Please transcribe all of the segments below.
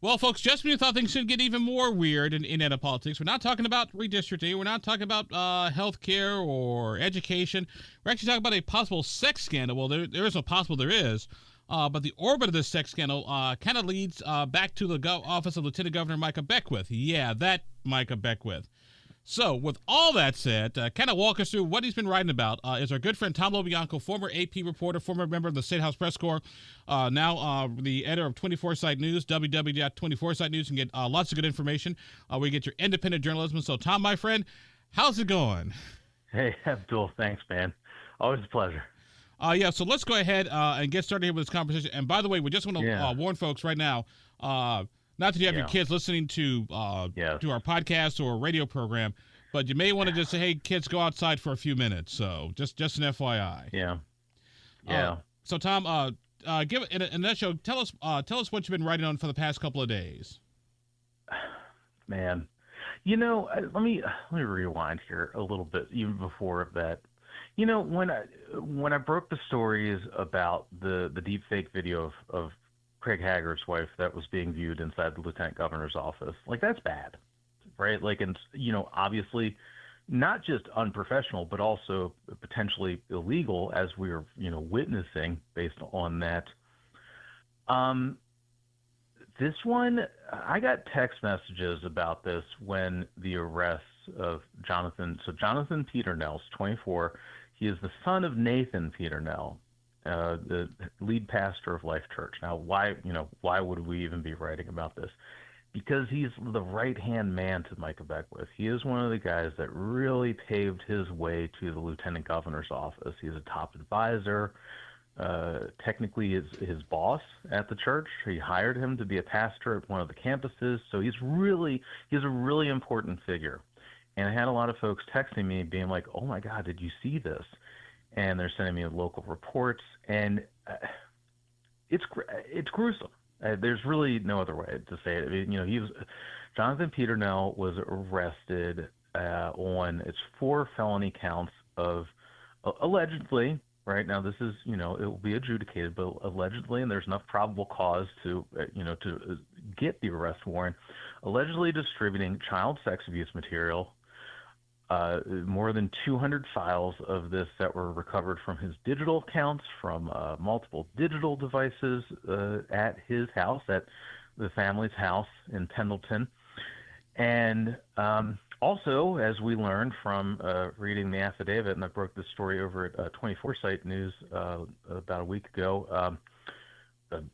Well, folks, just when you thought things should get even more weird in Indiana politics, we're not talking about redistricting. We're not talking about health care or education. We're actually talking about a possible sex scandal. Well, there is no possible, there is. But the orbit of this sex scandal kind of leads back to the office of Lieutenant Governor Micah Beckwith. Yeah, that Micah Beckwith. So, with all that said, kind of walk us through what he's been writing about is our good friend Tom LoBianco, former AP reporter, former member of the State House Press Corps, now the editor of 24 Site News, www.24site News, and get lots of good information where you get your independent journalism. So, Tom, my friend, how's it going? Hey, Abdul, thanks, man. Always a pleasure. Yeah, so let's go ahead and get started here with this conversation. And by the way, we just want to warn folks right now, not that you have your kids listening to our podcast or radio program, but you may want to just say, hey, kids, go outside for a few minutes. So just an FYI. Yeah. So, Tom, give in a nutshell, tell us what you've been writing on for the past couple of days. Man, let me rewind here a little bit, even before that. When I broke the stories about the deep fake video of Craig Haggard's wife that was being viewed inside the lieutenant governor's office, like, that's bad, right? Like, and obviously not just unprofessional, but also potentially illegal, as we were witnessing based on that. This one, I got text messages about this when the arrests of Jonathan Peternell's 24. He is the son of Nathan Peternell, the lead pastor of Life Church. Now, why would we even be writing about this? Because he's the right-hand man to Micah Beckwith. He is one of the guys that really paved his way to the lieutenant governor's office. He's a top advisor. Technically his boss at the church. He hired him to be a pastor at one of the campuses. So he's a really important figure. And I had a lot of folks texting me being like, oh my God, did you see this? And they're sending me local reports, and it's gruesome. There's really no other way to say it. I mean, Jonathan Peternell was arrested on 4 felony counts of allegedly. Right now, this is it will be adjudicated, but allegedly, and there's enough probable cause to get the arrest warrant. Allegedly distributing child sex abuse material. More than 200 files of this that were recovered from his digital accounts, from multiple digital devices at his house, at the family's house in Pendleton. And also, as we learned from reading the affidavit, and I broke this story over at 24 Site News about a week ago,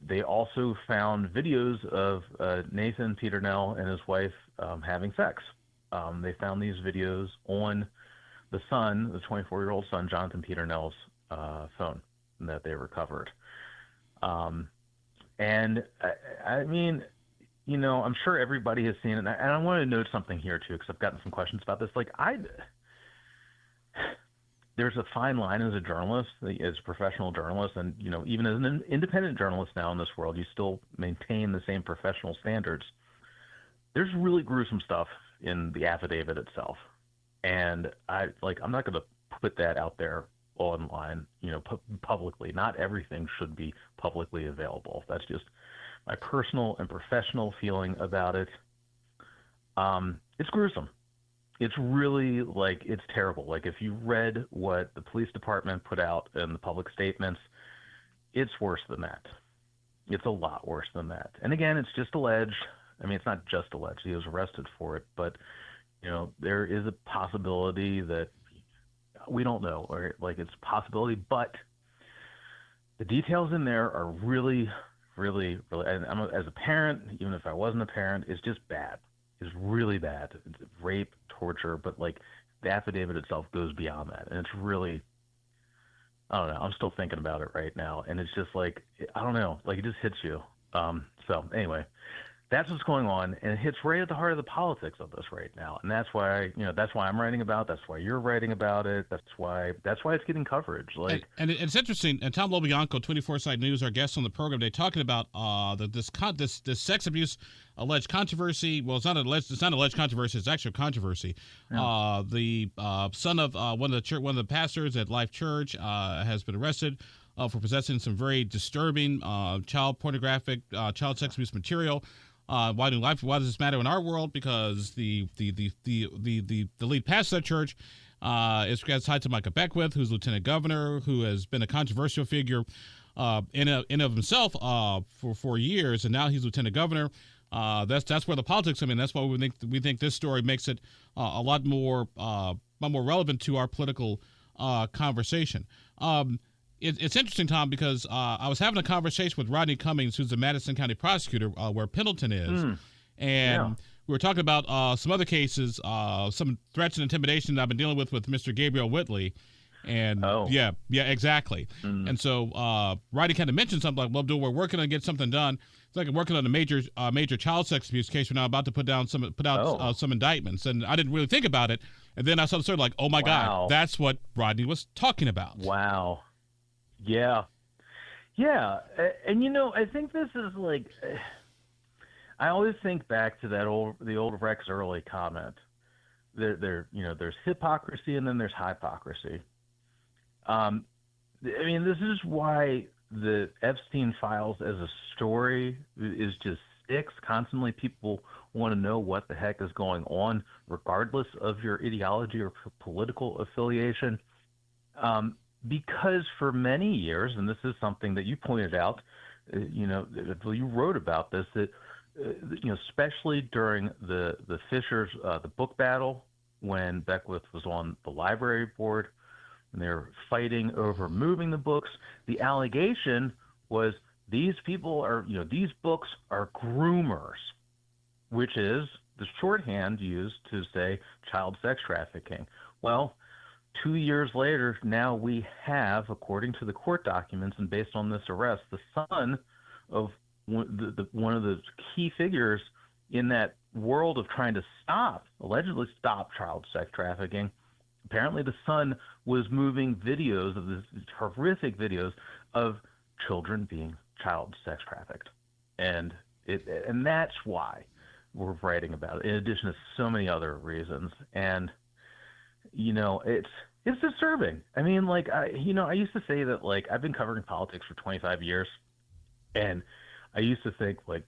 they also found videos of Nathan Peternell and his wife having sex. They found these videos on the 24-year-old son, Jonathan Peternell's phone that they recovered. And I mean, I'm sure everybody has seen it. And I want to note something here too, because I've gotten some questions about this. Like, there's a fine line as a journalist, as a professional journalist, and even as an independent journalist now in this world, you still maintain the same professional standards. There's really gruesome stuff in the affidavit itself, and I'm not going to put that out there online, publicly. Not everything should be publicly available. That's just my personal and professional feeling about it. It's gruesome. It's really, it's terrible. Like, if you read what the police department put out in the public statements, it's worse than that. It's a lot worse than that. And again, it's just alleged. I mean, it's not just alleged. He was arrested for it, but there is a possibility that we don't know, or it's a possibility, but the details in there are really, really, really, and as a parent, even if I wasn't a parent, it's just bad. It's really bad. It's rape, torture, but the affidavit itself goes beyond that. And it's really, I don't know. I'm still thinking about it right now. And it's just I don't know, it just hits you. So anyway, that's what's going on, and it hits right at the heart of the politics of this right now, and that's why I'm writing about it. That's why you're writing about it. That's why it's getting coverage. And it's interesting. And Tom LoBianco, 24 Site News, our guest on the program, they're talking about this sex abuse alleged controversy. Well, it's not alleged controversy. It's actual controversy. Yeah. The son of one of the pastors at Life Church has been arrested for possessing some very disturbing child pornographic child sex abuse material. Why does this matter in our world? Because the lead pastor of that church is tied to Micah Beckwith, who's lieutenant governor, who has been a controversial figure in of himself for years, and now he's lieutenant governor. That's where the politics. I mean, that's why we think this story makes it a lot more relevant to our political conversation. It's interesting, Tom, because I was having a conversation with Rodney Cummings, who's the Madison County prosecutor, where Pendleton is, and we were talking about some other cases, some threats and intimidation that I've been dealing with Mr. Gabriel Whitley. And yeah, exactly. And so Rodney kind of mentioned something like, well, Abdul, we're working on get something done. It's like I'm working on a major child sex abuse case. We're now about to put out some indictments, and I didn't really think about it. And then I started like, oh my God, that's what Rodney was talking about. Wow. Yeah. And I think this is like, I always think back to the old Rex Early comment. There's hypocrisy and then there's hypocrisy. I mean, this is why the Epstein files as a story is just sticks. Constantly people want to know what the heck is going on, regardless of your ideology or political affiliation. Because for many years, and this is something that you pointed out, you wrote about this, that, especially during the Fishers, the book battle, when Beckwith was on the library board, and they were fighting over moving the books, the allegation was these books are groomers, which is the shorthand used to say child sex trafficking. Well, 2 years later, now we have, according to the court documents and based on this arrest, the son of one of the key figures in that world of trying to allegedly stop child sex trafficking. Apparently the son was moving videos of these horrific videos of children being child sex trafficked. And that's why we're writing about it, in addition to so many other reasons. And, it's disturbing. I mean, like, I used to say that, like, I've been covering politics for 25 years, and I used to think, like,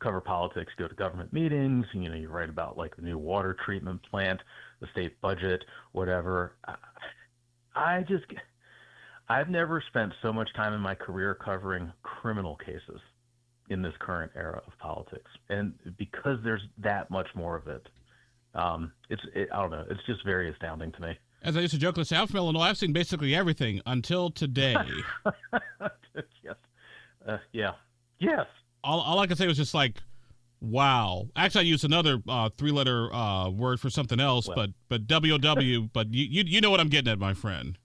cover politics, go to government meetings, you write about, like, the new water treatment plant, the state budget, whatever. I've never spent so much time in my career covering criminal cases in this current era of politics. And because there's that much more of it, I don't know, it's just very astounding to me. As I used to joke, let's say, I'm from Illinois, I've seen basically everything until today. Yes. Yes. All I could say was just like, wow. Actually, I used another three-letter word for something else, but WOW, but you know what I'm getting at, my friend.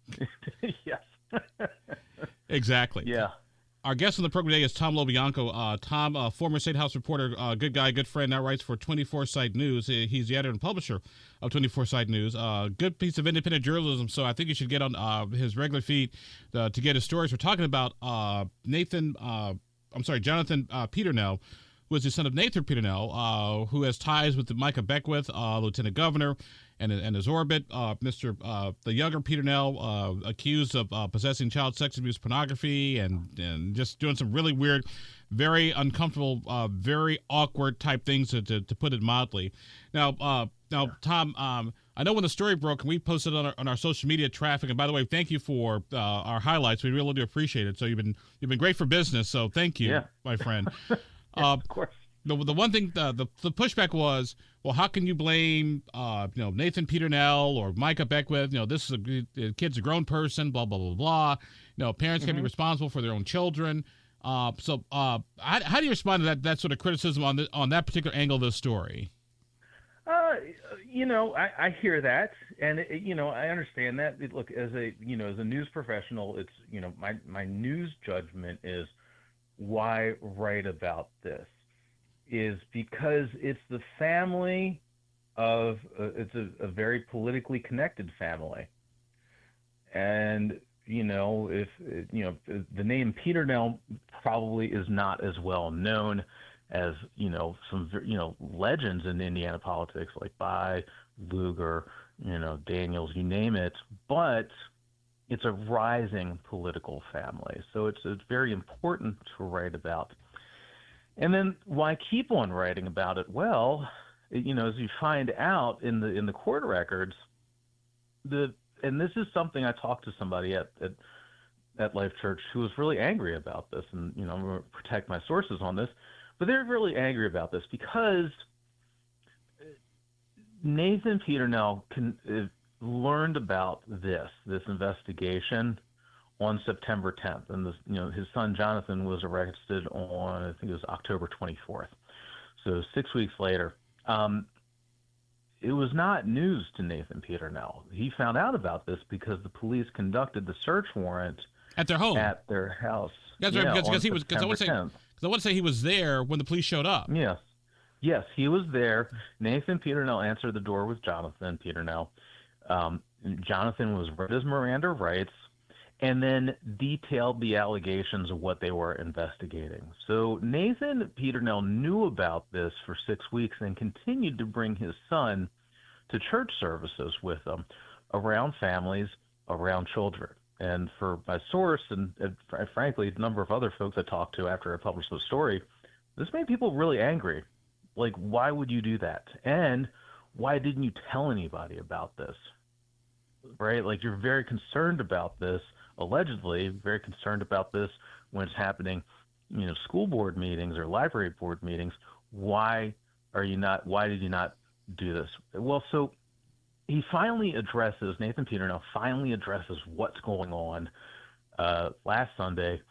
Yes. Exactly. Yeah. Our guest on the program today is Tom LoBianco. Tom, former State House reporter, good guy, good friend, now writes for 24 Site News. He's the editor and publisher of 24 Site News. Good piece of independent journalism, so I think you should get on his regular feed to get his stories. We're talking about Jonathan Peternell, who is the son of Nathan Peternell, who has ties with Micah Beckwith, lieutenant governor, and his orbit. The younger Peternell, accused of possessing child sex abuse pornography and just doing some really weird, very uncomfortable, very awkward type things, to put it mildly. Now, Tom, I know when the story broke, and we posted it on our social media traffic. And by the way, thank you for our highlights. We really do appreciate it. So you've been great for business. So thank you, my friend. Of course. The one thing, the pushback was, well, how can you blame Nathan Peternell or Micah Beckwith? This is the kid's a grown person, blah blah blah blah. Parents can be responsible for their own children. How do you respond to that sort of criticism on that particular angle of the story? I hear that, and I understand that. Look, as a news professional, it's my news judgment is why write about this is because it's the family of it's a very politically connected family, and if the name Peternell probably is not as well known as some legends in Indiana politics like Bai, Lugar, Daniels, you name it, but it's a rising political family, so it's very important to write about. And then why keep on writing about it? Well, as you find out in the court records, and this is something I talked to somebody at Life Church who was really angry about this, and I'm going to protect my sources on this, but they're really angry about this because Nathan Peternell learned about this investigation on September 10th, and his son Jonathan was arrested on, I think it was October 24th, so 6 weeks later. It was not news to Nathan Peternell. He found out about this because the police conducted the search warrant at their home, at their house. That's right, because he was. Because I want to say he was there when the police showed up. Yes, he was there. Nathan Peternell answered the door with Jonathan Peternell. Jonathan was read his Miranda rights, and then detailed the allegations of what they were investigating. So Nathan Peternell knew about this for 6 weeks and continued to bring his son to church services with him, around families, around children. And for my source, and frankly, a number of other folks I talked to after I published the story, this made people really angry. Like, why would you do that? And why didn't you tell anybody about this? Right? Like, you're very concerned about this, allegedly very concerned about this when it's happening, school board meetings or library board meetings. Why did you not do this? Well, so Nathan Peternell finally addresses what's going on last Sunday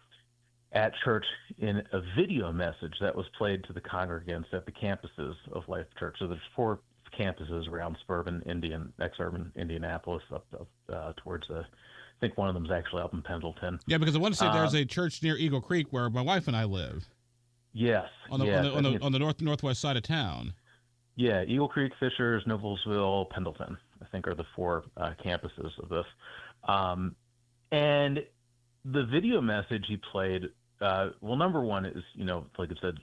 at church in a video message that was played to the congregants at the campuses of Life Church. So there's 4 campuses around exurban Indianapolis, up towards I think one of them is actually up in Pendleton. Yeah, because I want to say there's a church near Eagle Creek where my wife and I live. Yes. On the northwest side of town. Yeah, Eagle Creek, Fishers, Noblesville, Pendleton, I think are the 4 campuses of this. And the video message he played, number one is, like I said,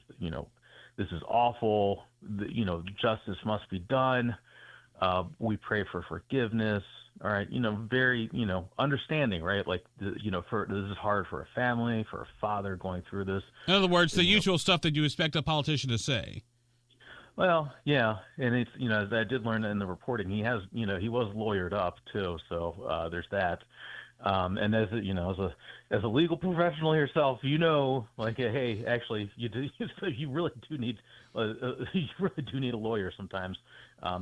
this is awful. Justice must be done. We pray for forgiveness. All right. Very, understanding, right? Like, this is hard for a family, for a father going through this. In other words, the usual stuff that you expect a politician to say. Well, yeah. And it's, as I did learn in the reporting, he has, he was lawyered up too. So there's that. And as a legal professional yourself, like, hey, actually, you really do need a lawyer sometimes,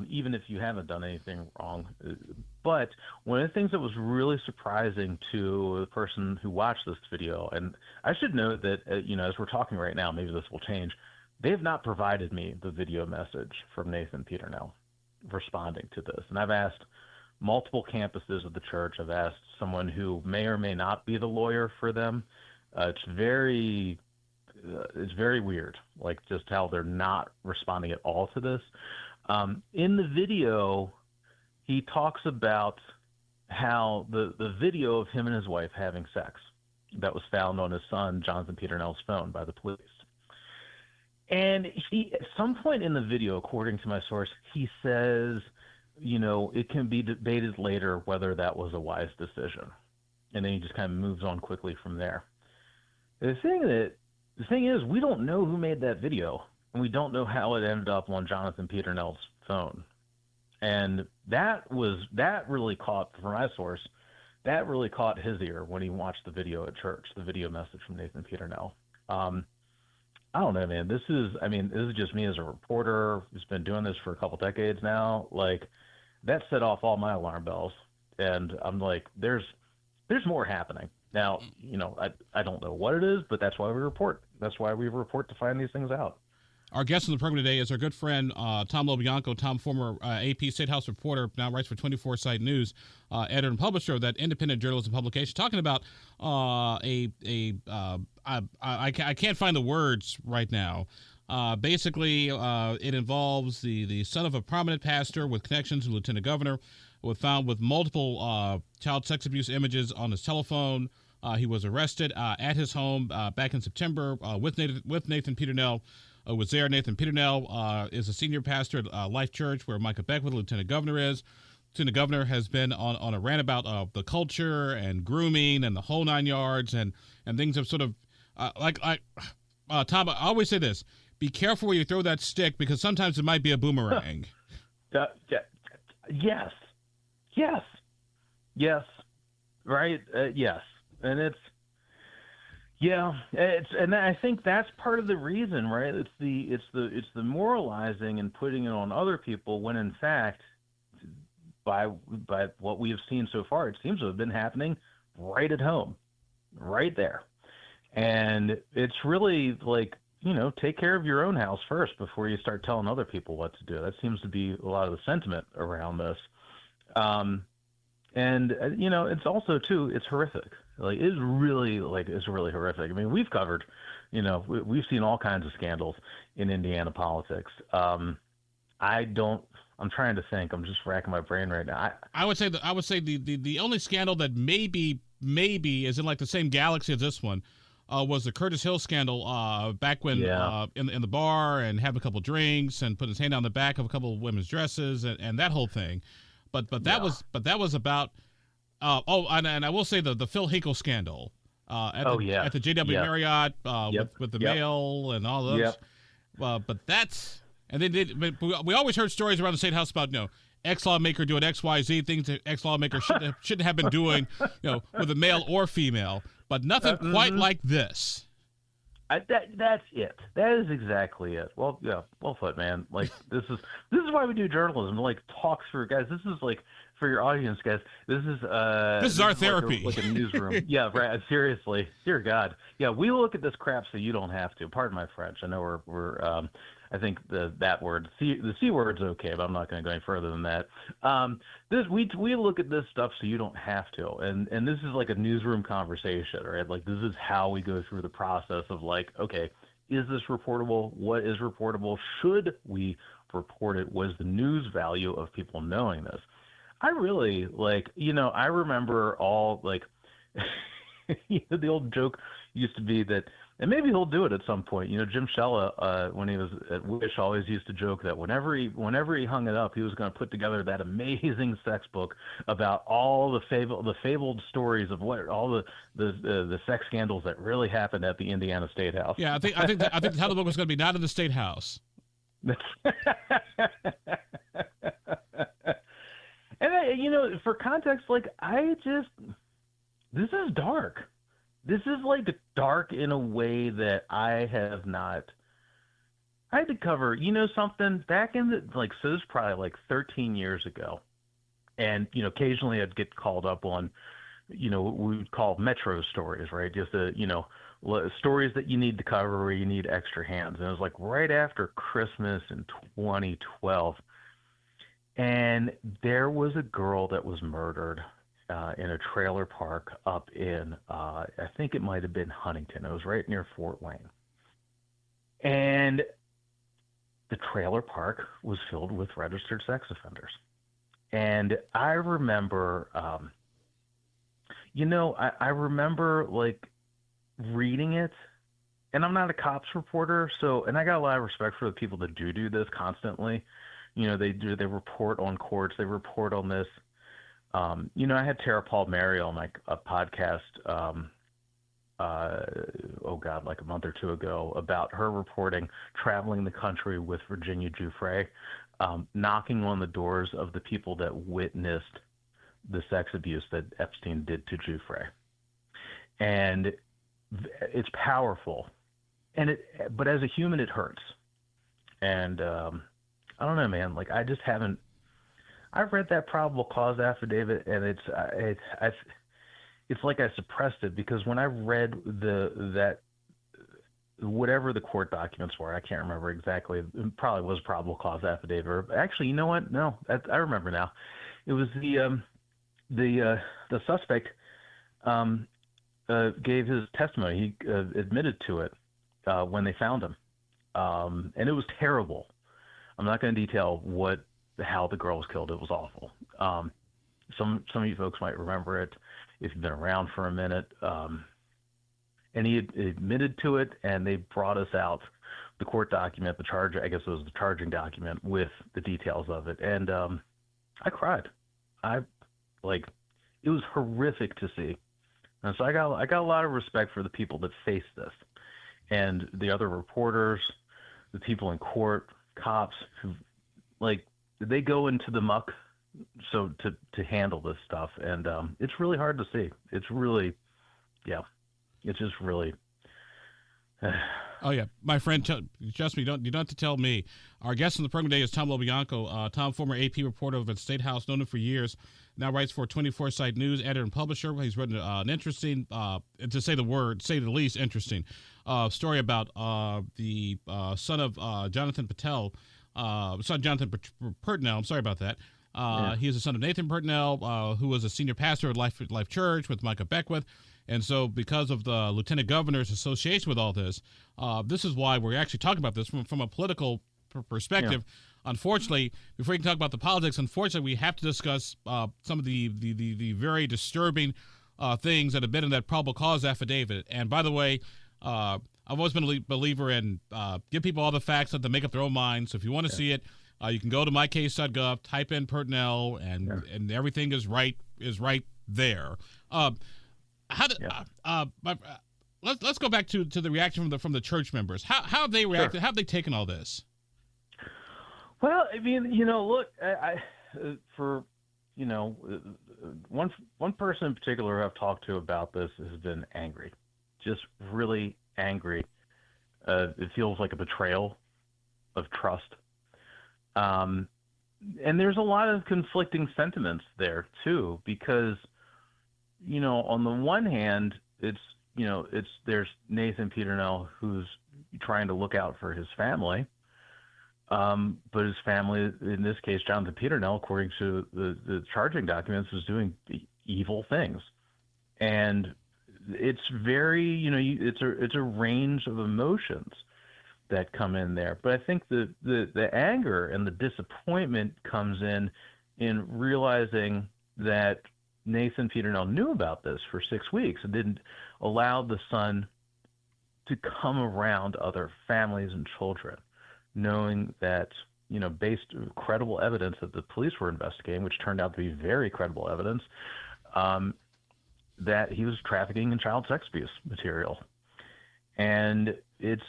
even if you haven't done anything wrong. But one of the things that was really surprising to the person who watched this video, and I should note that as we're talking right now, maybe this will change. They have not provided me the video message from Nathan Peternell responding to this, and I've asked multiple campuses of the church. I've asked someone who may or may not be the lawyer for them. It's very weird, like just how they're not responding at all to this. In the video, he talks about how the video of him and his wife having sex that was found on his son, Jonathan Peternell's phone by the police. And he, at some point in the video, according to my source, he says, it can be debated later whether that was a wise decision. And then he just kind of moves on quickly from there. The thing is, we don't know who made that video, and we don't know how it ended up on Jonathan Peternell's phone. And that really caught, from my source, that really caught his ear when he watched the video at church, the video message from Nathan Peternell. I don't know, man. This is just me as a reporter who's been doing this for a couple decades now. Like, that set off all my alarm bells, and I'm like, there's more happening. Now, I don't know what it is, but that's why we report. That's why we report, to find these things out. Our guest on the program today is our good friend, Tom LoBianco. Tom, former AP State House reporter, now writes for 24 Site News, editor and publisher of that independent journalism publication, talking about I can't find the words right now. Basically, it involves the son of a prominent pastor with connections to the lieutenant governor, was found with multiple child sex abuse images on his telephone. He was arrested at his home back in September with Nathan Peternell. Was there. Nathan Peternell is a senior pastor at Life Church, where Micah Beckwith, lieutenant governor, is. Lieutenant governor has been on a rant about the culture and grooming and the whole 9 yards, and things have sort of Tom, I always say this: be careful where you throw that stick because sometimes it might be a boomerang. Yes, yes, right, yes, and and I think that's part of the reason, right? It's the moralizing and putting it on other people when in fact, by what we have seen so far, it seems to have been happening right at home, right there. And it's really like, take care of your own house first before you start telling other people what to do. That seems to be a lot of the sentiment around this. It's also too, it's horrific. Like it's really horrific. I mean, we've covered, we've seen all kinds of scandals in Indiana politics. I'm trying to think. I'm just racking my brain right now. I would say the only scandal that maybe is in like the same galaxy as this one was the Curtis Hill scandal back when in the bar and having a couple drinks and put his hand on the back of a couple of women's dresses and that whole thing. But that was about and I will say the Phil Hinkle scandal at the JW Marriott with the mail and all those. Yep. But that's and then we always heard stories around the state house about ex lawmaker doing XYZ things that ex lawmaker shouldn't have been doing with a male or female, but nothing quite like this. That's it. That is exactly it. Well, yeah, well put, man. Like this is why we do journalism. Like talk through, guys. This is like for your audience, guys. This is our therapy, like a newsroom. Yeah, right. Seriously, dear God. Yeah, we look at this crap so you don't have to. Pardon my French. I know we're I think that word, the C word's okay, but I'm not going to go any further than that. We look at this stuff so you don't have to, and this is like a newsroom conversation, right? Like this is how we go through the process of like, okay, is this reportable? What is reportable? Should we report it? What is the news value of people knowing this? I really I remember all like, the old joke used to be that. And maybe he'll do it at some point. Jim Shella, when he was at Wish, always used to joke that whenever he hung it up, he was going to put together that amazing sex book about all the fabled stories of what all the sex scandals that really happened at the Indiana State House. Yeah, I think the title of the book was going to be Not in the State House. And for context, like this is dark. This is like dark in a way that I have not. I had to cover, something back in so this is probably like 13 years ago. And, occasionally I'd get called up on, what we would call metro stories, right? Just, stories that you need to cover where you need extra hands. And it was like right after Christmas in 2012. And there was a girl that was murdered in a trailer park up in, I think it might have been Huntington. It was right near Fort Wayne. And the trailer park was filled with registered sex offenders. And I remember, I remember like reading it, and I'm not a cops reporter. And I got a lot of respect for the people that do this constantly. They report on courts, they report on this. I had Tara Paul Mary on like a podcast, like a month or two ago about her reporting traveling the country with Virginia Giuffre, knocking on the doors of the people that witnessed the sex abuse that Epstein did to Giuffre. And it's powerful. But as a human, it hurts. And I don't know, man, like I just haven't. I've read that probable cause affidavit, and it's like I suppressed it because when I read that whatever the court documents were, I can't remember exactly. It probably was probable cause affidavit. Or, actually, you know what? No, I remember now. It was the suspect gave his testimony. He admitted to it when they found him, and it was terrible. I'm not going to detail how the girl was killed. It was awful. Some of you folks might remember it if you've been around for a minute. And he admitted to it, and they brought us out the court document, the charge. I guess it was the charging document with the details of it. And I cried. It was horrific to see. And so I got a lot of respect for the people that face this. and the other reporters, the people in court, cops who like they go into the muck so to handle this stuff, and it's really hard to see. It's really, yeah, it's just really. Oh yeah, my friend, trust me, you don't have to tell me. Our guest on the program today is Tom LoBianco. Tom, former AP reporter of the State House, known him for years. Now writes for 24 Site News, editor and publisher. He's written an interesting, to say the least, interesting story about the son of Jonathan Patel, son Jonathan Purtnell. I'm sorry about that. He is the son of Nathan Purtnell, who was a senior pastor at Life Church with Micah Beckwith. And so because of the lieutenant governor's association with all this, this is why we're actually talking about this from a political perspective. Yeah. Unfortunately, before we can talk about the politics, unfortunately, we have to discuss some of the very disturbing things that have been in that probable cause affidavit. And by the way, I've always been a believer in give people all the facts, let them make up their own minds. So if you want to see it, you can go to mycase.gov, type in Purtnell, and everything is right there. Let's go back to the reaction from the church members. How have they reacted? Sure. How have they taken all this? Well, I mean, look, one person in particular who I've talked to about this has been angry, just really angry. It feels like a betrayal of trust. And there's a lot of conflicting sentiments there too, because on the one hand, there's Nathan Peternell who's trying to look out for his family, but his family, in this case, Jonathan Peternell, according to the charging documents, was doing evil things, and it's very, it's a range of emotions that come in there. But I think the anger and the disappointment comes in realizing that Nathan Peternell knew about this for 6 weeks and didn't allow the son to come around other families and children, knowing that, based credible evidence that the police were investigating, which turned out to be very credible evidence, that he was trafficking in child sex abuse material. And it's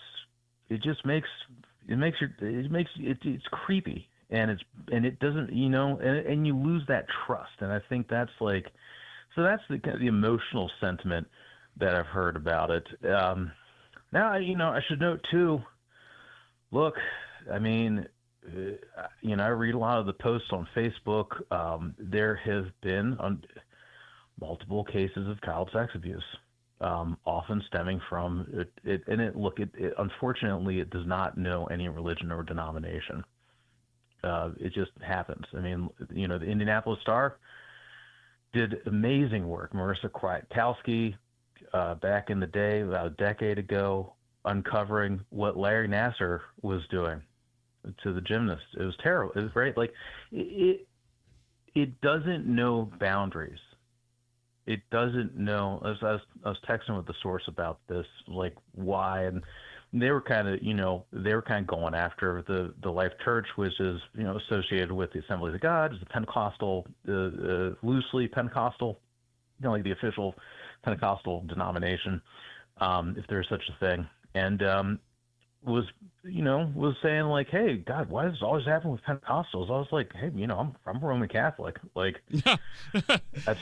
creepy. And it doesn't, and you lose that trust. And I think that's that's the emotional sentiment that I've heard about it. Now, I should note too, look, I mean, I read a lot of the posts on Facebook. There have been multiple cases of child sex abuse, often stemming from it. And unfortunately, it does not know any religion or denomination. It just happens. I mean, the Indianapolis Star did amazing work. Marissa Kwiatkowski, back in the day, about a decade ago, uncovering what Larry Nassar was doing to the gymnast. It was terrible. It was great. It doesn't know boundaries. It doesn't know. I was texting with the source about this, why, and they were kind of going after the Life Church, which is associated with the Assemblies of God, is the Pentecostal, loosely Pentecostal, like the official Pentecostal denomination, if there's such a thing, and was saying hey, God, why does this always happen with Pentecostals? I was like, hey, I'm Roman Catholic, that's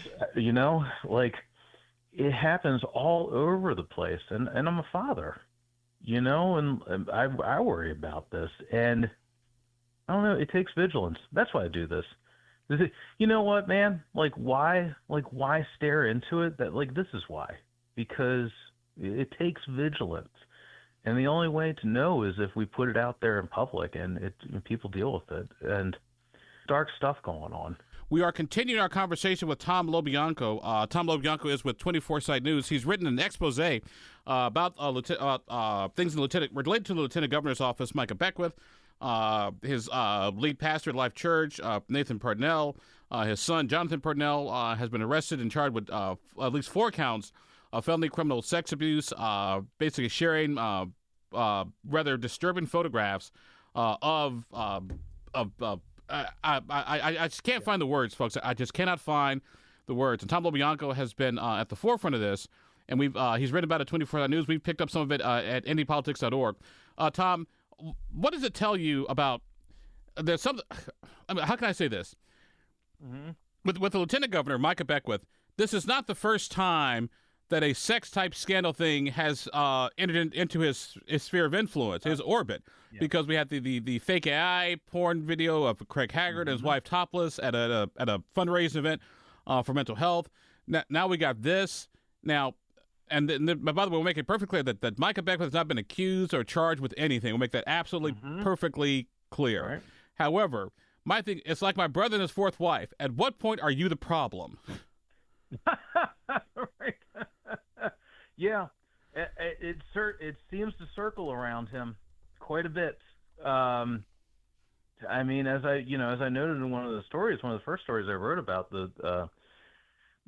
it happens all over the place, and I'm a father. And I worry about this, and I don't know. It takes vigilance. That's why I do this. You know what, man? Why stare into it? This is why. Because it takes vigilance, and the only way to know is if we put it out there in public and people deal with it. And dark stuff going on. We are continuing our conversation with Tom LoBianco. Tom LoBianco is with 24 Site News. He's written an expose about things related to the Lieutenant Governor's office, Micah Beckwith, his lead pastor at Life Church, Nathan Purtnell. His son, Jonathan Purtnell, has been arrested and charged with at least 4 counts of felony criminal sex abuse, basically sharing rather disturbing photographs of I just can't find the words, folks. I just cannot find the words. And Tom LoBianco has been at the forefront of this. and he's written about it at 24 News. We've picked up some of it at indypolitics.org. Tom, what does it tell you about? There's some. I mean, how can I say this? Mm-hmm. With the Lieutenant Governor Micah Beckwith, this is not the first time that a sex-type scandal thing has entered into his sphere of influence, his orbit, because we had the fake AI porn video of Craig Haggard and his wife topless at a fundraising event for mental health. Now we got this. Now, and by the way, we'll make it perfectly clear that Micah Beckwith has not been accused or charged with anything. We'll make that absolutely perfectly clear. Right. However, my thing, it's like my brother and his fourth wife. At what point are you the problem? Right. Yeah, it seems to circle around him quite a bit. I mean, as I noted in one of the first stories I wrote about the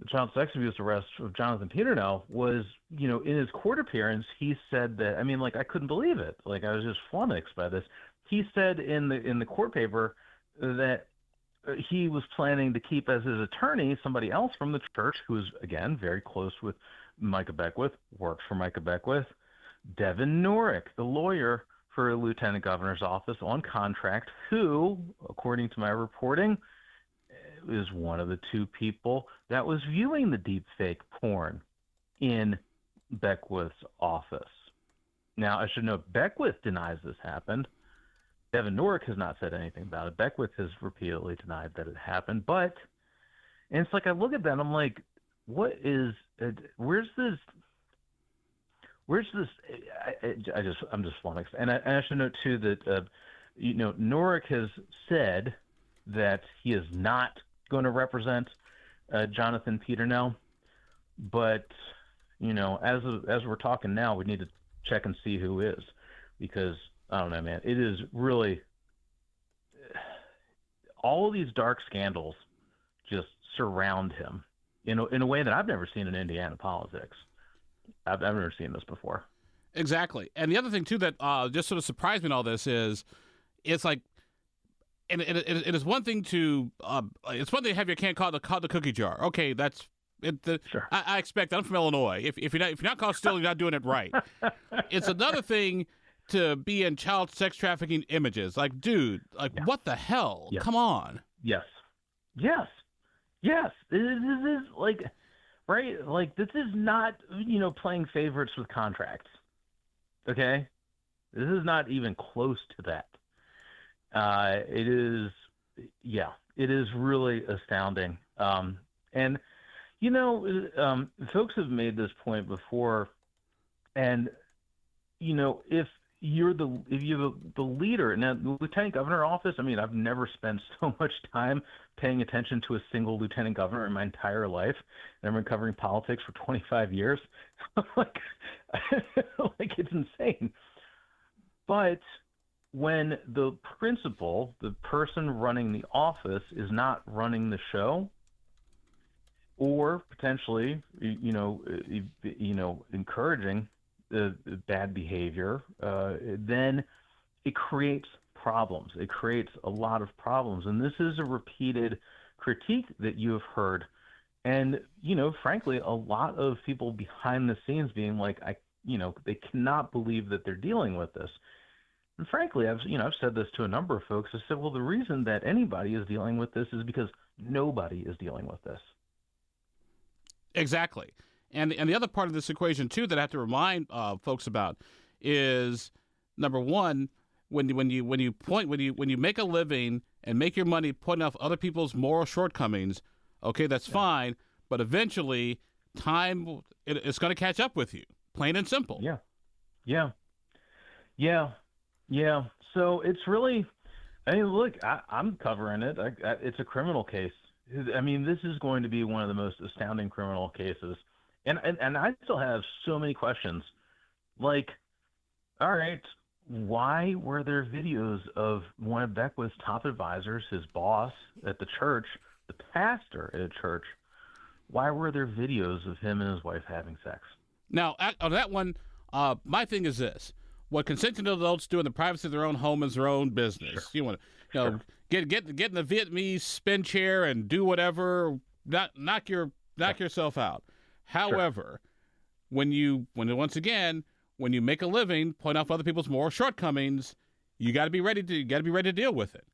child sex abuse arrest of Jonathan Peternell was, in his court appearance, he said that, I mean, like, I couldn't believe it. Like, I was just flummoxed by this. He said in the court paper that he was planning to keep as his attorney somebody else from the church who was, again, very close with Micah Beckwith, works for Micah Beckwith, Devin Norrick, the lawyer for a lieutenant governor's office on contract, who, according to my reporting, is one of the two people that was viewing the deep fake porn in Beckwith's office. Now, I should note, Beckwith denies this happened. Devin Norrick has not said anything about it. Beckwith has repeatedly denied that it happened. And it's like, I look at that and I'm like, where's this? I'm just flummoxed. And I should note too that, Norrick has said that he is not going to represent Jonathan Peternell, but as we're talking now, we need to check and see who is, because I don't know, man. It is really all of these dark scandals just surround him in a way that I've never seen in Indiana politics. I've never seen this before. Exactly. And the other thing too that just sort of surprised me in all this is, it's like, and it is one thing to it's one thing to have your can caught the cookie jar. Okay, that's it. Sure. I expect that. I'm from Illinois. If you're not caught stealing, you're not doing it right. It's another thing to be in child sex trafficking images. Like, dude, what the hell? Yes. Come on. Yes. This is like, right? Like, this is not, playing favorites with contracts. Okay? This is not even close to that. It is really astounding. And, folks have made this point before, and, if you're the leader. Now, the lieutenant governor office, I mean, I've never spent so much time paying attention to a single lieutenant governor in my entire life. And I've been covering politics for 25 years. like it's insane. But when the principal, the person running the office, is not running the show, or potentially, encouraging the bad behavior, then it creates problems. It creates a lot of problems. And this is a repeated critique that you have heard. And, frankly, a lot of people behind the scenes being like, they cannot believe that they're dealing with this. And frankly, I've said this to a number of folks. I said, well, the reason that anybody is dealing with this is because nobody is dealing with this. Exactly. And the other part of this equation too that I have to remind folks about is, number one, when you make a living and make your money pointing off other people's moral shortcomings, okay, that's fine, but eventually it's going to catch up with you, plain and simple. Yeah. So it's really, look, I'm covering it. It's a criminal case. I mean, this is going to be one of the most astounding criminal cases. And I still have so many questions. Like, all right, why were there videos of one of Beckwith's top advisors, his boss at the church, the pastor at a church? Why were there videos of him and his wife having sex? Now, on that one, my thing is this. What consenting adults do in the privacy of their own home is their own business. Sure. You want to, get in the Vietnamese spin chair and do whatever, knock yourself out. However, when you make a living, point out other people's moral shortcomings, you got to be ready to deal with it.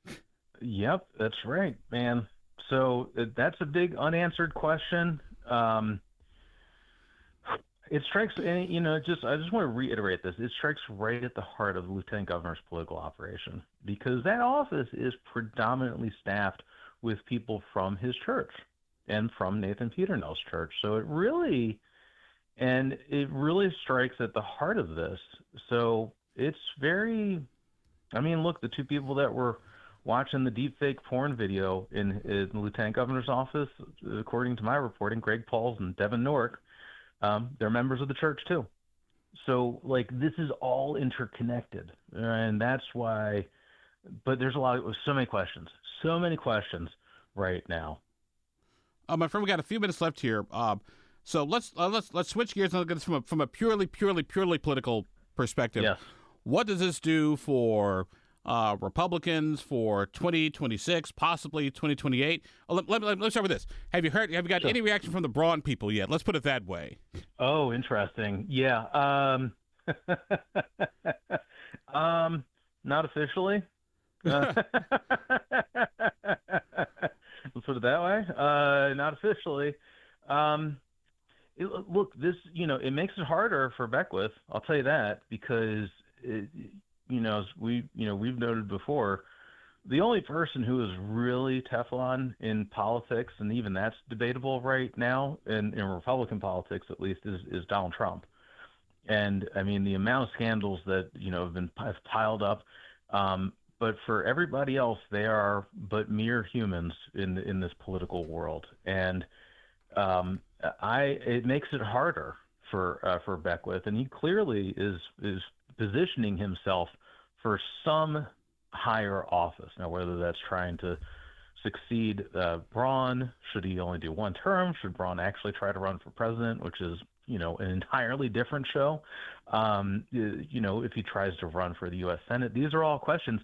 Yep, that's right, man. So that's a big unanswered question. It strikes, and I just want to reiterate this. It strikes right at the heart of the lieutenant governor's political operation, because that office is predominantly staffed with people from his church and from Nathan Peternell's church. So it really strikes at the heart of this. So it's very, look, the two people that were watching the deepfake porn video in the lieutenant governor's office, according to my reporting, Greg Pauls and Devin Nork, they're members of the church too. So this is all interconnected, and that's why. But there's so many questions right now. My friend, we got a few minutes left here. So let's switch gears and look at this from a purely political perspective. Yes. What does this do for Republicans for 2026, possibly 2028? Let's start with this. Have you got any reaction from the Braun people yet? Let's put it that way. Oh, interesting. Yeah. Not officially. Let's put it that way. Not officially. Look, this, it makes it harder for Beckwith. I'll tell you that, because as we've noted before, the only person who is really Teflon in politics, and even that's debatable right now, in Republican politics at least, is Donald Trump. And the amount of scandals that have piled up. But for everybody else, they are but mere humans in this political world, and it makes it harder for Beckwith, and he clearly is positioning himself for some higher office. Now, whether that's trying to succeed Braun, should he only do one term? Should Braun actually try to run for president, which is an entirely different show? If he tries to run for the U.S. Senate, these are all questions.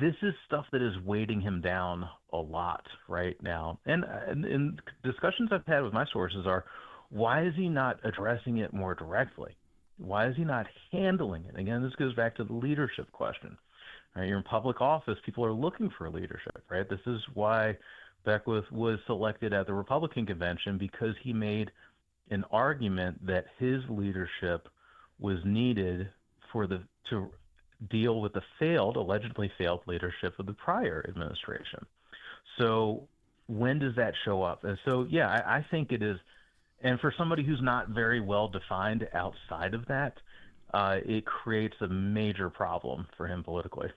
This is stuff that is weighting him down a lot right now. And discussions I've had with my sources are, why is he not addressing it more directly? Why is he not handling it? Again, this goes back to the leadership question. Right? You're in public office. People are looking for leadership, right? This is why Beckwith was selected at the Republican convention, because he made an argument that his leadership was needed to deal with the allegedly failed leadership of the prior administration. So when does that show up? And so, yeah, I think it is. And for somebody who's not very well defined outside of that, it creates a major problem for him politically.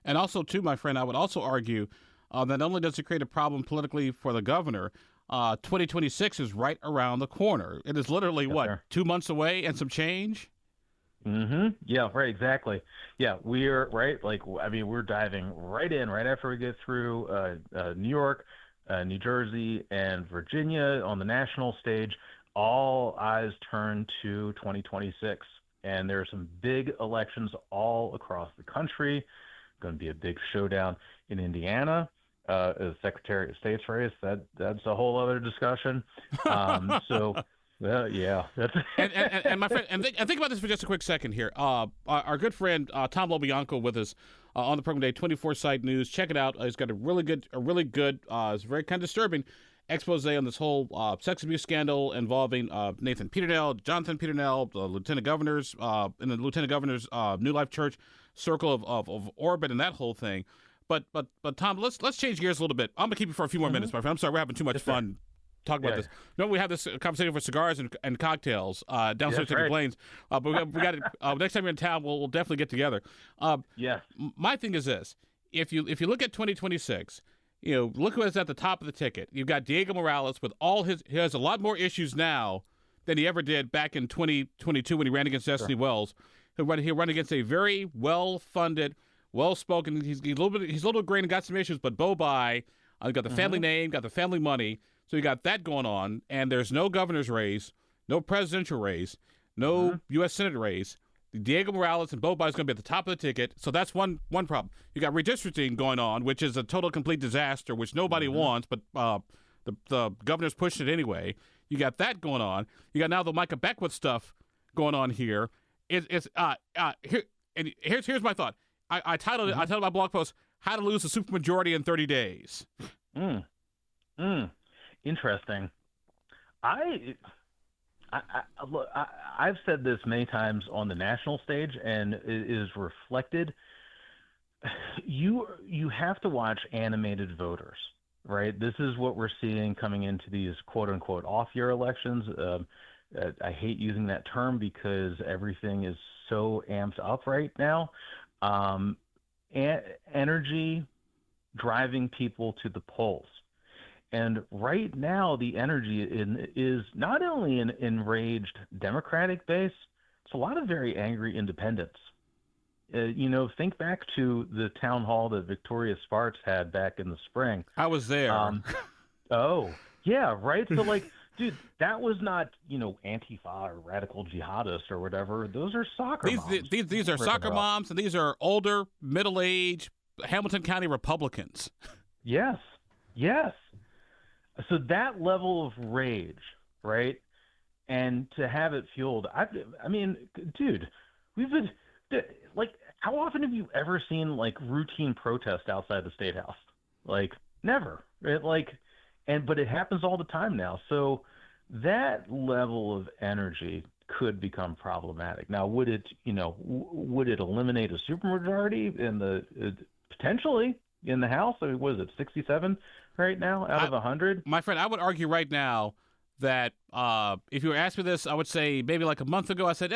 And also, too, my friend, I would also argue that not only does it create a problem politically for the governor, 2026 is right around the corner. It is literally, 2 months away and some change? Mm-hmm. Yeah, right, exactly. Yeah, we're right. We're diving right in right after we get through New York, New Jersey, and Virginia on the national stage. All eyes turn to 2026, and there are some big elections all across the country. Going to be a big showdown in Indiana. The Secretary of State's race, that's a whole other discussion. Yeah. and my friend, and think about this for just a quick second here. Our good friend Tom LoBianco with us on the program today, 24 Site News. Check it out. He's got a really good, it's very kind of disturbing expose on this whole sex abuse scandal involving Nathan Peternell, Jonathan Peternell, the lieutenant governors, in the lieutenant governor's New Life Church circle of orbit, and that whole thing. But Tom, let's change gears a little bit. I'm gonna keep you for a few more minutes, my friend. I'm sorry, we're having too much fun talking about this. No, we have this conversation for cigars and cocktails downstairs at the Plains. But we got next time you're in town, we'll definitely get together. My thing is this: if you look at 2026, look who is at the top of the ticket. You've got Diego Morales with he has a lot more issues now than he ever did back in 2022 when he ran against Destiny Wells. He'll run against a very well-funded, well-spoken. He's a little bit green and got some issues, but got the family name, got the family money. So you got that going on, and there's no governor's race, no presidential race, no U.S. Senate race. Diego Morales and Bo Bai is going to be at the top of the ticket. So that's one problem. You got redistricting going on, which is a total complete disaster, which nobody wants, but the governor's pushed it anyway. You got that going on. You got now the Micah Beckwith stuff going on here. Here's my thought. I titled my blog post "How to Lose a Supermajority in 30 Days." Interesting. Look, I've said this many times on the national stage, and it is reflected. You have to watch animated voters, right? This is what we're seeing coming into these quote unquote off-year elections. I hate using that term because everything is so amped up right now. Energy driving people to the polls. And right now, the energy is not only an enraged Democratic base, it's a lot of very angry independents. Think back to the town hall that Victoria Spartz had back in the spring. I was there. Oh, yeah, right? So, dude, that was not, Antifa or radical jihadists or whatever. Those are soccer moms. These are soccer moms, and these are older, middle-aged Hamilton County Republicans. Yes. So that level of rage, right? And to have it fueled, I mean, dude, we've been, how often have you ever seen, routine protest outside the State House? Never, right? But it happens all the time now. So that level of energy could become problematic. Now, would it eliminate a supermajority potentially in the House? I mean, what is it, 67 right now out of 100? My friend, I would argue right now that if you were asking me this, I would say maybe a month ago, I said,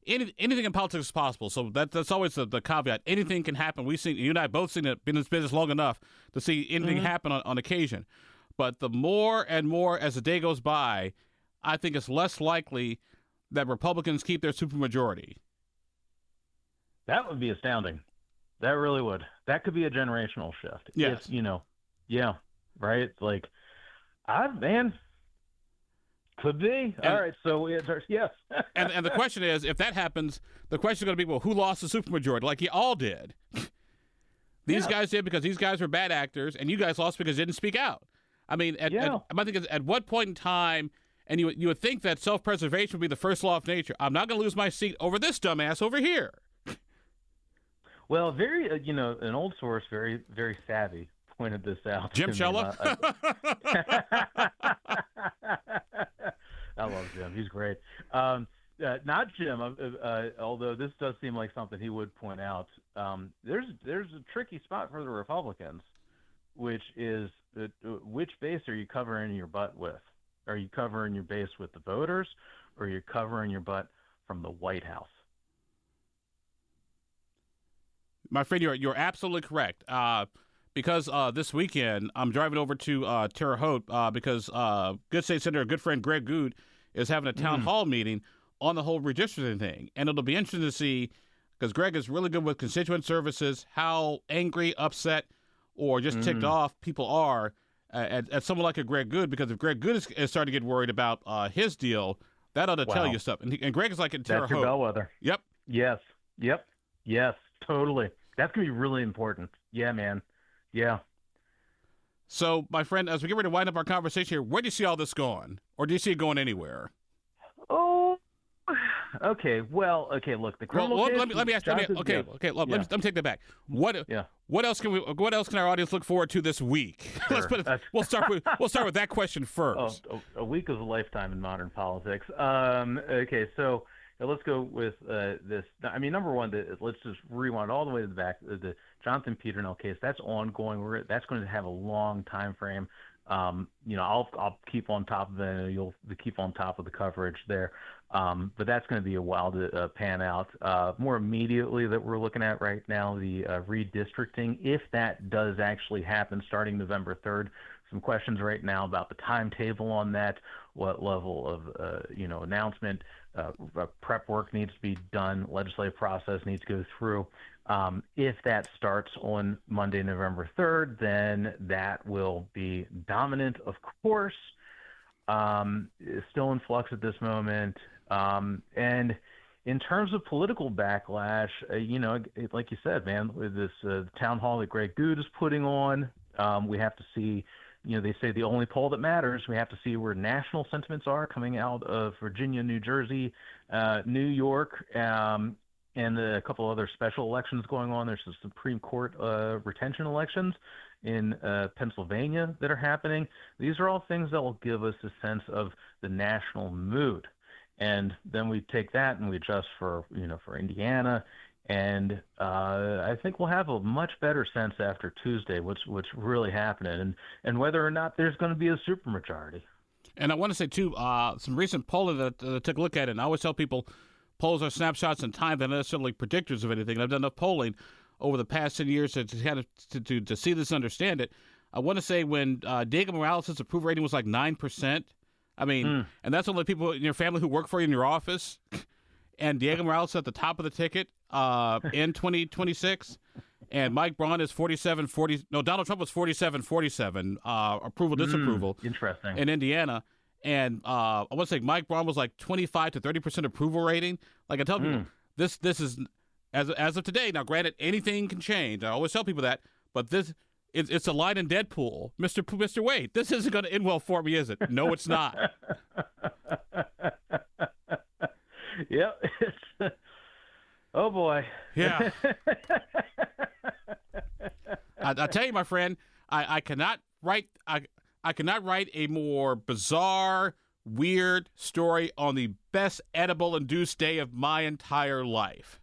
anything in politics is possible. So that's always the caveat. Anything can happen. We've seen, you and I both been in this business long enough to see anything happen on occasion. But the more and more as the day goes by, I think it's less likely that Republicans keep their supermajority. That would be astounding. That really would. That could be a generational shift. Yes. Yeah, right? Could be. All right, so yes. and the question is, if that happens, the question is going to be, well, who lost the supermajority? Like you all did. These guys did because these guys were bad actors, and you guys lost because they didn't speak out. I mean, my thing is, at what point in time, and you would think that self-preservation would be the first law of nature. I'm not going to lose my seat over this dumbass over here. Well, very, an old source, very, very savvy, pointed this out. Jim Shella? I love Jim. He's great. Not Jim, although this does seem like something he would point out. There's a tricky spot for the Republicans, which is which base are you covering your butt with? Are you covering your base with the voters, or are you covering your butt from the White House? My friend, you're absolutely correct. Because this weekend I'm driving over to Terre Haute because good state senator, good friend Greg Good is having a town hall meeting on the whole redistricting thing, and it'll be interesting to see because Greg is really good with constituent services, how angry, upset, or just ticked off people are at someone like a Greg Good. Because if Greg Good is starting to get worried about his deal, that ought to tell you stuff. And Greg is like in Terre Haute. That's your bellwether. Yep. Yes. Totally. That's gonna be really important. Yeah, man. Yeah. So, my friend, as we get ready to wind up our conversation here, where do you see all this going? Or do you see it going anywhere? Oh, okay. Well, okay, look, the criminal case, let me ask you. Let me take that back. What else can our audience look forward to this week? Sure. We'll start with that question first. A week is a lifetime in modern politics. Okay, so let's go with this. I mean, number one, let's just rewind all the way to the back. The Jonathan Peternell case, that's ongoing. That's going to have a long time frame. I'll keep on top of it, and you'll keep on top of the coverage there. But that's going to be a while to pan out. More immediately that we're looking at right now, the redistricting, if that does actually happen starting November 3rd. Some questions right now about the timetable on that, what level of announcement, prep work needs to be done, legislative process needs to go through. If that starts on Monday, November 3rd, then that will be dominant, of course. It's still in flux at this moment. And in terms of political backlash, like you said, man, with this town hall that Greg Good is putting on, we have to see they say the only poll that matters. We have to see where national sentiments are coming out of Virginia, New Jersey, New York, and a couple other special elections going on. There's the Supreme Court retention elections in Pennsylvania that are happening. These are all things that will give us a sense of the national mood. And then we take that and we adjust for Indiana. And I think we'll have a much better sense after Tuesday what's really happening and whether or not there's going to be a supermajority. And I want to say, too, some recent polling that I took a look at, and I always tell people polls are snapshots in time. They're not necessarily predictors of anything. And I've done enough polling over the past 10 years to see this and understand it. I want to say when Diego Morales' approval rating was like 9%, I mean, and that's only people in your family who work for you in your office, and Diego Morales at the top of the ticket in 2026, and Mike Braun is 47-40. No, Donald Trump was 47-47 approval, disapproval. Interesting. In Indiana. And I want to say Mike Braun was like 25 to 30% approval rating. Like I tell people, this is, as of today, now granted, anything can change. I always tell people that, but it's a line in Deadpool. Mr. Wade, this isn't going to end well for me, is it? No, it's not. Yep. Oh, boy. Yeah. I tell you, my friend, I cannot write I cannot write a more bizarre, weird story on the best edible induced day of my entire life.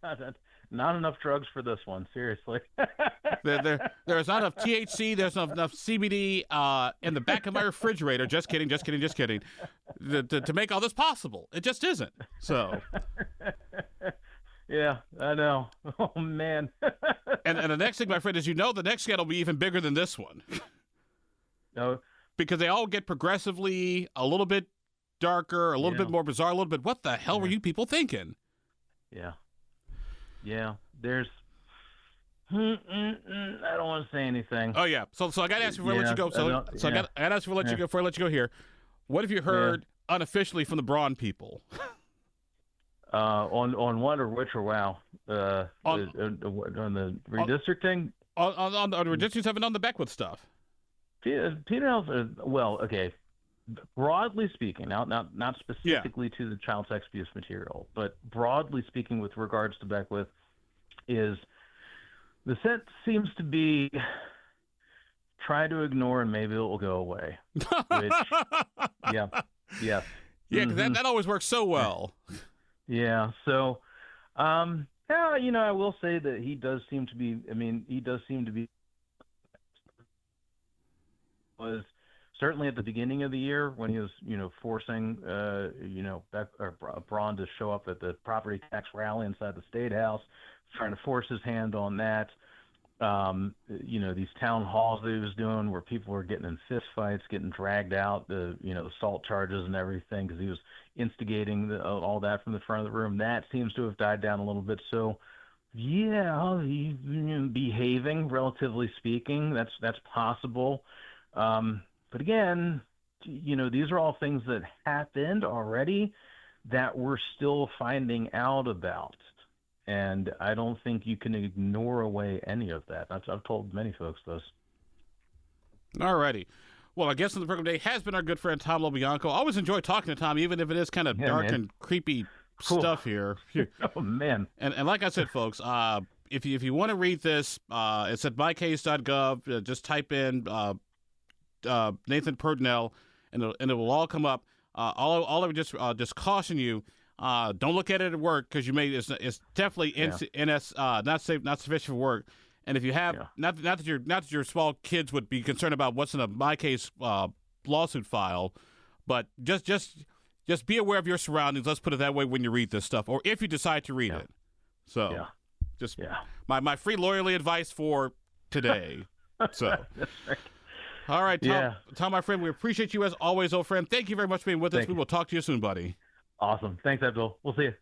God, not enough drugs for this one, seriously. There's not enough THC, there's not enough CBD in the back of my refrigerator. Just kidding. To make all this possible. It just isn't. So. Yeah, I know. Oh, man. and the next thing, my friend, is the next scandal will be even bigger than this one. No. Because they all get progressively a little bit darker, a little bit more bizarre, a little bit, what the hell were you people thinking? Yeah. Yeah, there's... I don't want to say anything. Oh, yeah. So I got to ask you before I let you go. I got to ask you before I let you go here. What have you heard unofficially from the Braun people? On what or which or wow? On the redistricting? On the redistricting stuff and on the Beckwith stuff. Peter Nelson, well, okay. Broadly speaking, not specifically to the child sex abuse material, but broadly speaking with regards to Beckwith, is the sense seems to be try to ignore and maybe it will go away. Which, yeah. Yeah, because that always works so well. Yeah, so, I will say that he does seem to be, was certainly at the beginning of the year when he was, forcing, Braun to show up at the property tax rally inside the State House, trying to force his hand on that. These town halls that he was doing where people were getting in fist fights, getting dragged out, the assault charges and everything because he was instigating all that from the front of the room. That seems to have died down a little bit. So, yeah, he's behaving, relatively speaking. That's possible. But again, these are all things that happened already that we're still finding out about. And I don't think you can ignore away any of that. I've told many folks this. All righty. Well, our guest on the program today has been our good friend Tom LoBianco. I always enjoy talking to Tom, even if it is kind of dark and creepy stuff here. Oh, man. And like I said, folks, if you want to read this, it's at mycase.gov. Just type in Nathan Purdnell, and it will all come up. All I would just caution you, don't look at it at work because you may it's definitely not safe, not sufficient for work. And if you have not that your small kids would be concerned about what's in a MyCase lawsuit file, but just be aware of your surroundings. Let's put it that way when you read this stuff, or if you decide to read it. So, my free lawyerly advice for today. So. That's right. All right, Tom, my friend, we appreciate you as always, old friend. Thank you very much for being with us. We will talk to you soon, buddy. Awesome. Thanks, Abdul. We'll see you.